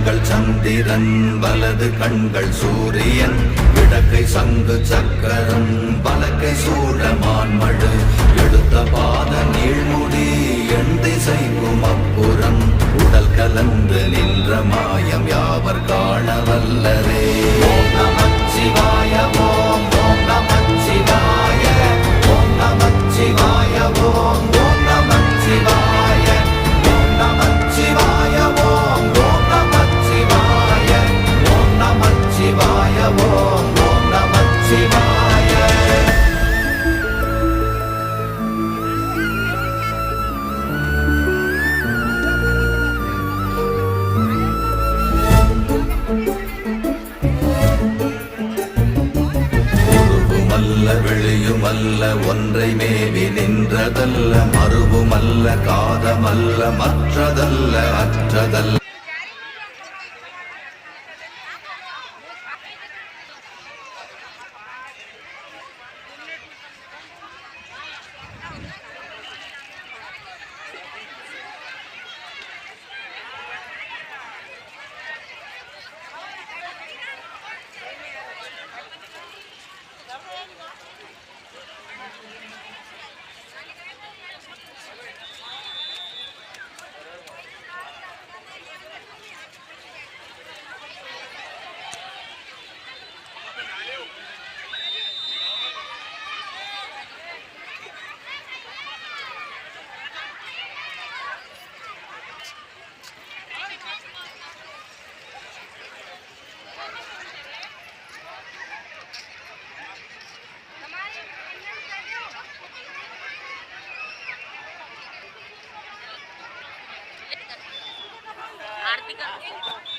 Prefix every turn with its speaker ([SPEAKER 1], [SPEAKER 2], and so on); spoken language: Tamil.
[SPEAKER 1] கண்கள் சந்திரன் வலது கண்கள் சூரியன் இடக்கை சங்கு சக்கரம் பலக்கை சூழமான்மழு எடுத்த பாத நீழ்முடி எண் திசைக்கும் அப்புறம் உடல் கலந்து நின்ற மாயம் யாவர் காண வல்லரே. ஓம் நமச்சிவாய ஓம் ஓம் நமச்சிவாய ஓம் நமச்சிவாய ஓம் ஓம் நமச்சிவாய ஓம் நமச்சிவாய ஓம் ஓம் நமச்சிவாய ஓம் நமச்சிவாய ஓம் ஓம் நமச்சிவாய. வெளியுமல்ல ஒன்றை மேவி நின்றதல்ல மறுவுமல்ல காதமல்ல மற்றதல்ல அற்றதல்ல.
[SPEAKER 2] आरती कर